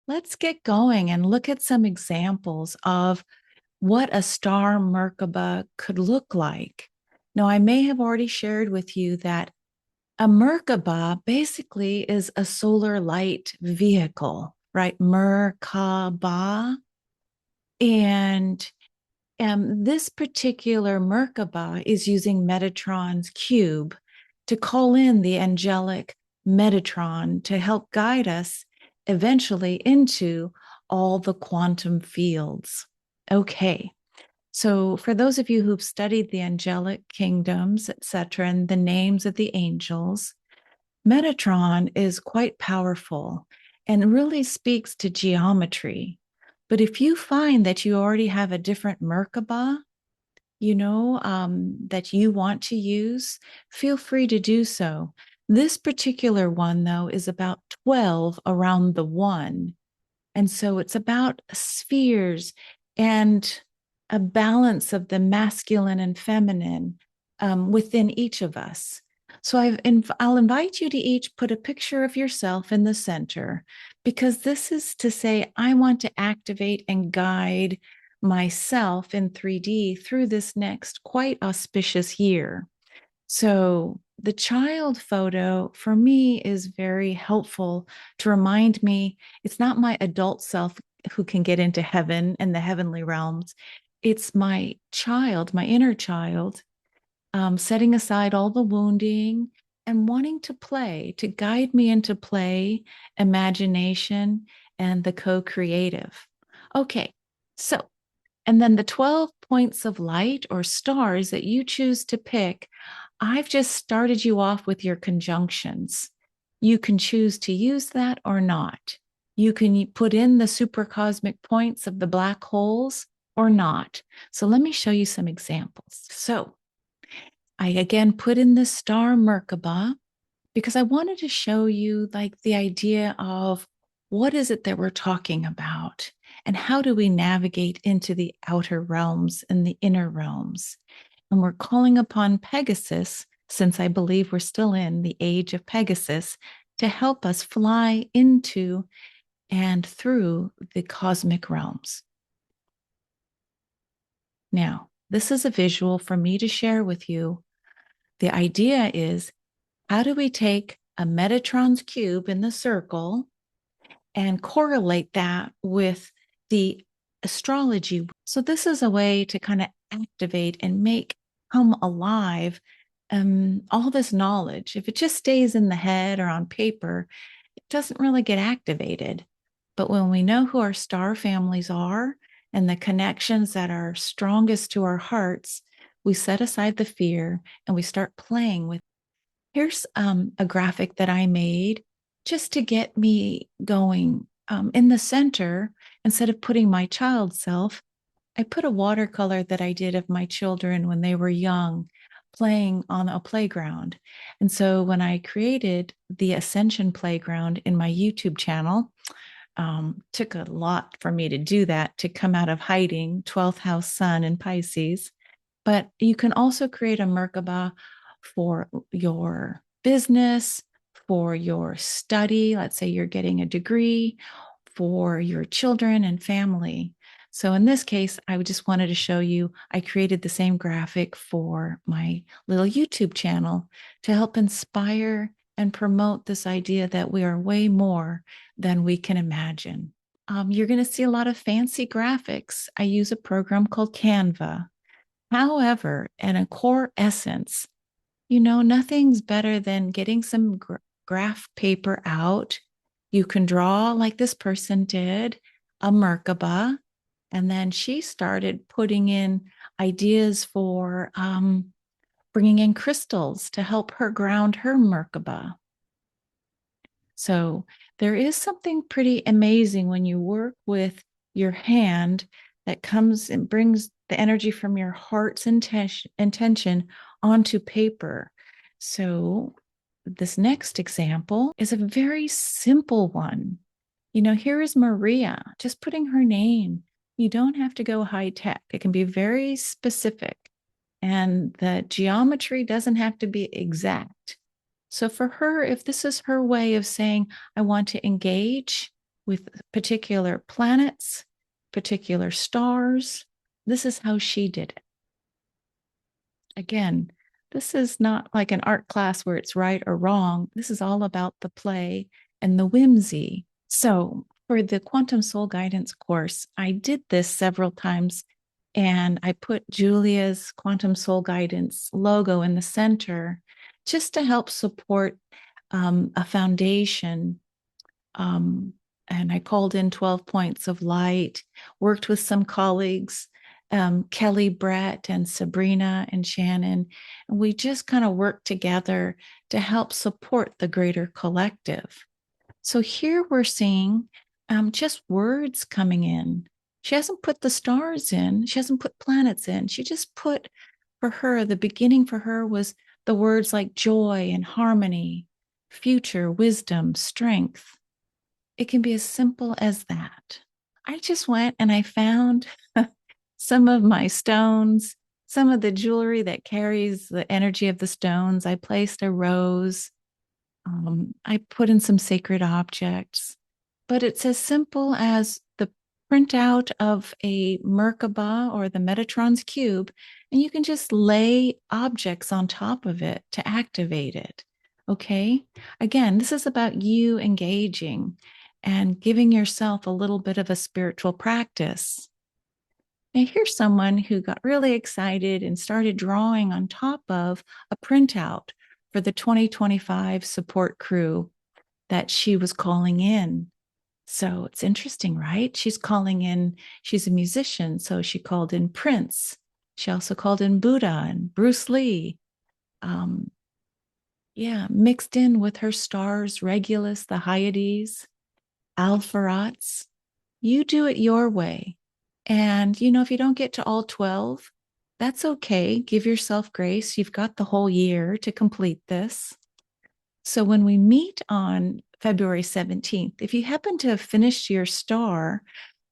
Let's get going and look at some examples of what a star Merkaba could look like. Now, I may have already shared with you that a Merkaba basically is a solar light vehicle, right? Merkaba. And this particular Merkaba is using Metatron's cube to call in the angelic Metatron to help guide us eventually into all the quantum fields. Okay. So for those of you who've studied the angelic kingdoms, etc., and the names of the angels, Metatron is quite powerful and really speaks to geometry. But if you find that you already have a different Merkaba, that you want to use, feel free to do so. This particular one, though, is about 12 around the one. And so it's about spheres and a balance of the masculine and feminine within each of us. So I'll invite you to each put a picture of yourself in the center, because this is to say, I want to activate and guide myself in 3D through this next quite auspicious year. So the child photo for me is very helpful to remind me it's not my adult self who can get into heaven and the heavenly realms. It's my child, my inner child, setting aside all the wounding and wanting to play, to guide me into play, imagination, and the co-creative. Okay, so, and then the 12 points of light or stars that you choose to pick, I've just started you off with your conjunctions. You can choose to use that or not. You can put in the supercosmic points of the black holes or not. So let me show you some examples. So I again put in the Star Merkaba because I wanted to show you like the idea of what is it that we're talking about and how do we navigate into the outer realms and the inner realms. And we're calling upon Pegasus, since I believe we're still in the age of Pegasus, to help us fly into and through the cosmic realms. Now, this is a visual for me to share with you. The idea is, how do we take a Metatron's cube in the circle and correlate that with the astrology? So this is a way to kind of activate and make come alive all this knowledge. If it just stays in the head or on paper, it doesn't really get activated. But when we know who our star families are and the connections that are strongest to our hearts, we set aside the fear and we start playing with. Here's a graphic that I made just to get me going. In the center, instead of putting my child self, I put a watercolor that I did of my children when they were young, playing on a playground. And so when I created the Ascension Playground in my YouTube channel, took a lot for me to do that, to come out of hiding, 12th house sun in Pisces. But you can also create a Merkaba for your business, for your study. Let's say you're getting a degree, for your children and family. So in this case, I just wanted to show you, I created the same graphic for my little YouTube channel to help inspire and promote this idea that we are way more than we can imagine. You're going to see a lot of fancy graphics. I use a program called Canva. However, in a core essence, nothing's better than getting some graph paper out. You can draw like this person did, a Merkaba, and then she started putting in ideas for bringing in crystals to help her ground her Merkaba. So there is something pretty amazing when you work with your hand that comes and brings the energy from your heart's intention onto paper. So this next example is a very simple one. Here is Maria, just putting her name. You don't have to go high tech. It can be very specific. and the geometry doesn't have to be exact. So for her, if this is her way of saying, I want to engage with particular planets, particular stars, this is how she did it. Again, this is not like an art class where it's right or wrong. This is all about the play and the whimsy. So for the Quantum Soul Guidance course, I did this several times, and I put Julia's Quantum Soul Guidance logo in the center just to help support a foundation. And I called in 12 points of light, worked with some colleagues, Kelly, Brett, and Sabrina and Shannon. And we just kind of worked together to help support the greater collective. So here we're seeing just words coming in. She hasn't put the stars in, she hasn't put planets in. She just put, for her, the beginning for her was the words like joy and harmony, future, wisdom, strength. It can be as simple as that. I just went and I found some of my stones, some of the jewelry that carries the energy of the stones. I placed a rose. I put in some sacred objects, but it's as simple as the printout of a Merkaba or the Metatron's cube, and you can just lay objects on top of it to activate it. Okay. Again, this is about you engaging and giving yourself a little bit of a spiritual practice. Now, here's someone who got really excited and started drawing on top of a printout for the 2025 support crew that she was calling in. So it's interesting, right? She's calling in, she's a musician, so she called in Prince. She also called in Buddha and Bruce Lee. Mixed in with her stars, Regulus, the Hyades, Alpharats. You do it your way. And, if you don't get to all 12, that's okay. Give yourself grace. You've got the whole year to complete this. So when we meet on February 17th, if you happen to have finished your Star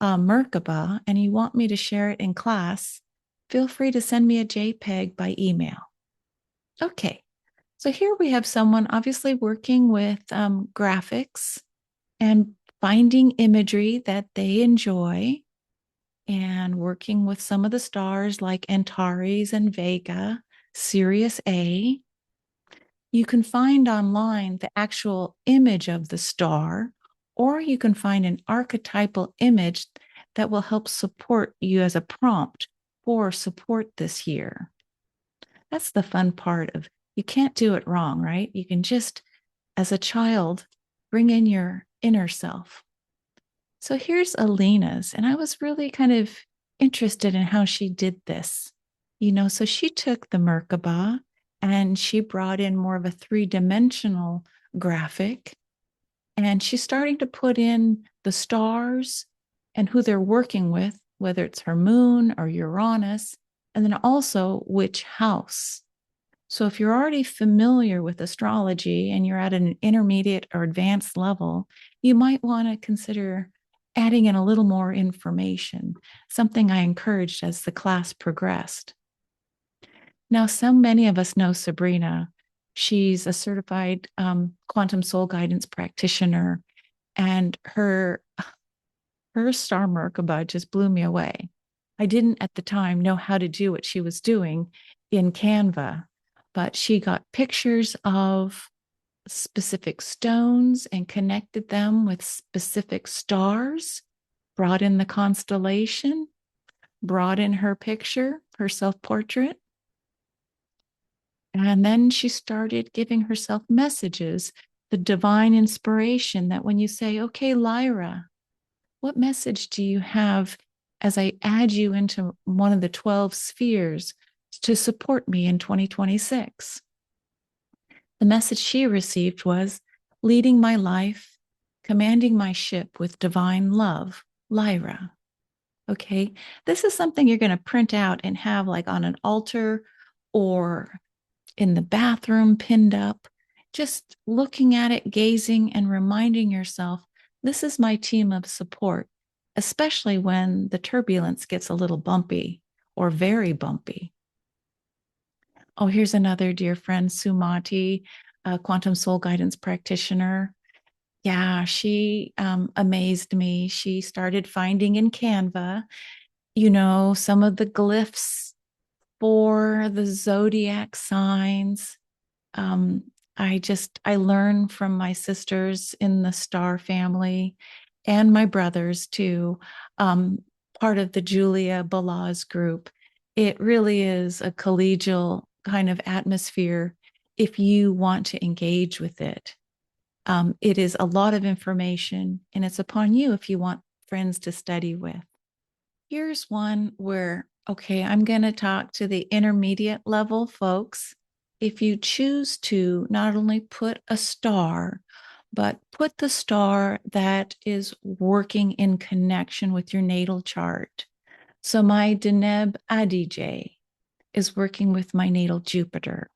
Merkaba and you want me to share it in class, feel free to send me a JPEG by email. Okay, so here we have someone obviously working with graphics and finding imagery that they enjoy and working with some of the stars like Antares and Vega, Sirius A. You can find online the actual image of the star, or you can find an archetypal image that will help support you as a prompt for support this year. That's the fun part of, you can't do it wrong, right? You can just, as a child, bring in your inner self. So here's Alina's, and I was really kind of interested in how she did this. So she took the Merkaba and she brought in more of a three-dimensional graphic, and she's starting to put in the stars and who they're working with, whether it's her moon or Uranus, and then also which house. So if you're already familiar with astrology and you're at an intermediate or advanced level, you might want to consider adding in a little more information, something I encouraged as the class progressed. Now, so many of us know Sabrina. She's a certified quantum soul guidance practitioner, and her Star Merkaba just blew me away. I didn't at the time know how to do what she was doing in Canva, but she got pictures of specific stones and connected them with specific stars, brought in the constellation, brought in her picture, her self-portrait. And then she started giving herself messages, the divine inspiration that when you say, okay, Lyra, what message do you have as I add you into one of the 12 spheres to support me in 2026? The message she received was leading my life, commanding my ship with divine love, Lyra. Okay, this is something you're going to print out and have like on an altar or in the bathroom pinned up, just looking at it, gazing, and reminding yourself, this is my team of support, especially when the turbulence gets a little bumpy or very bumpy. Oh, here's another dear friend, Sumati, a quantum soul guidance practitioner. Yeah, she amazed me. She started finding in Canva, some of the glyphs for the zodiac signs. Um, I learn from my sisters in the star family and my brothers too, um, part of the Julia Balaz group. It really is a collegial kind of atmosphere if you want to engage with it. It is a lot of information, and it's upon you if you want friends to study with. Here's one where, okay, I'm going to talk to the intermediate level folks. If you choose to not only put a star, but put the star that is working in connection with your natal chart. So my Deneb Adij is working with my natal Jupiter.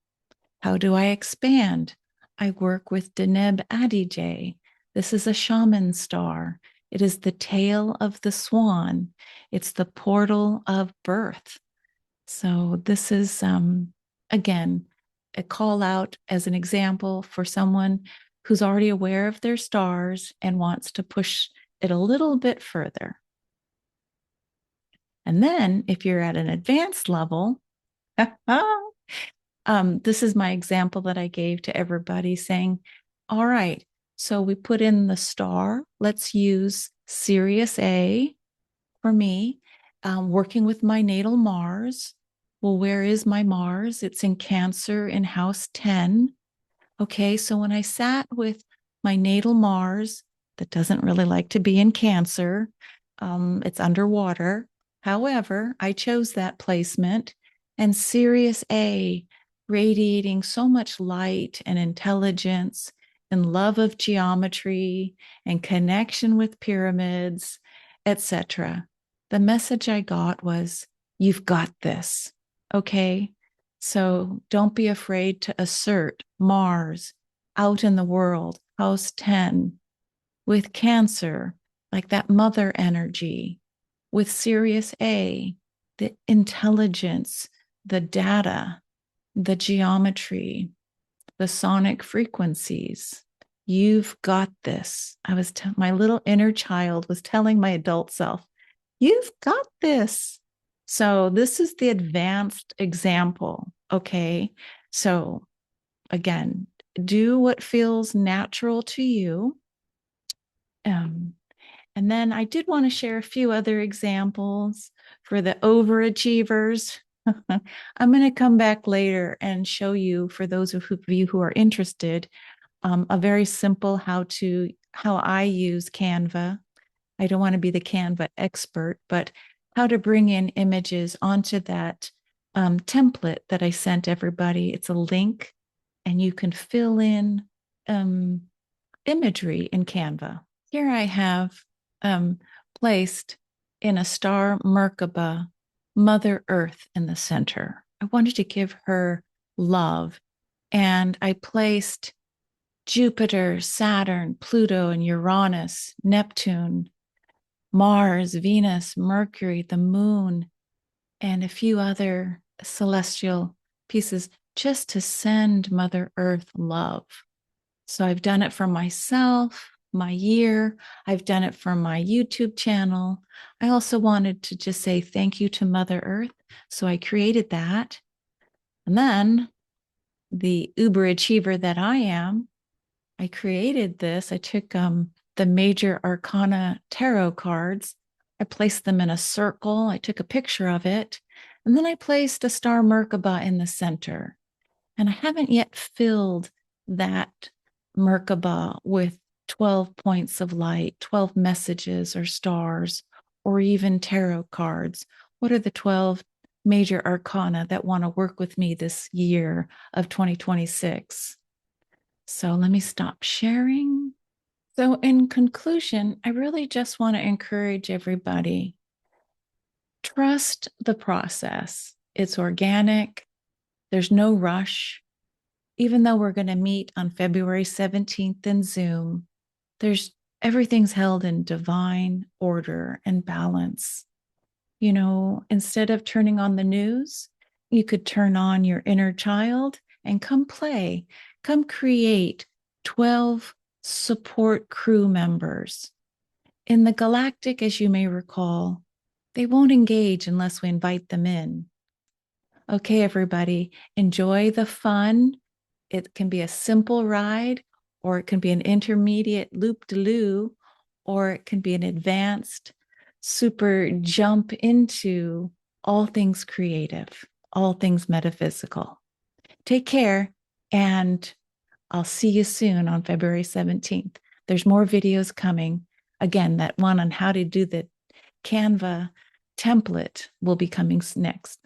How do I expand? I work with Deneb Adij. This is a shaman star. It is the tail of the swan. It's the portal of birth. So this is, again, a call out as an example for someone who's already aware of their stars and wants to push it a little bit further. And then if you're at an advanced level, this is my example that I gave to everybody saying, all right, so we put in the star. Let's use Sirius A for me, working with my natal Mars. Well, where is my Mars? It's in Cancer in house 10. Okay, so when I sat with my natal Mars, that doesn't really like to be in Cancer, it's underwater. However, I chose that placement, and Sirius A, radiating so much light and intelligence and love of geometry and connection with pyramids, etc. The message I got was, you've got this. Okay, so don't be afraid to assert Mars out in the world, house 10, with Cancer, like that mother energy, with Sirius A, the intelligence, the data, the geometry, the sonic frequencies. You've got this. My little inner child was telling my adult self, you've got this. So this is the advanced example. Okay. So again, do what feels natural to you. Um, and then I did want to share a few other examples for the overachievers. I'm going to come back later and show you, for those of you who are interested, a very simple how I use Canva. I don't want to be the Canva expert, but how to bring in images onto that template that I sent everybody. It's a link, and you can fill in imagery in Canva. Here I have placed in a Star Merkaba Mother Earth in the center. I wanted to give her love, and I placed Jupiter, Saturn, Pluto, and Uranus, Neptune, Mars, Venus, Mercury, the moon, and a few other celestial pieces just to send Mother Earth love. So I've done it for myself, my year. I've done it for my YouTube channel. I also wanted to just say thank you to Mother Earth. So I created that. And then the uber achiever that I am, I created this. I took the major arcana tarot cards. I placed them in a circle. I took a picture of it. And then I placed a Star Merkaba in the center. And I haven't yet filled that Merkaba with 12 points of light, 12 messages or stars, or even tarot cards. What are the 12 major arcana that want to work with me this year of 2026? So let me stop sharing. So, in conclusion, I really just want to encourage everybody, trust the process. It's organic, there's no rush. Even though we're going to meet on February 17th in Zoom, everything's held in divine order and balance. Instead of turning on the news, you could turn on your inner child and come play, come create 12 support crew members. In the galactic, as you may recall, they won't engage unless we invite them in. Okay, everybody, enjoy the fun. It can be a simple ride, or it can be an intermediate loop-de-loo, or it can be an advanced super jump into all things creative, all things metaphysical. Take care, and I'll see you soon on February 17th. There's more videos coming. Again, that one on how to do the Canva template will be coming next.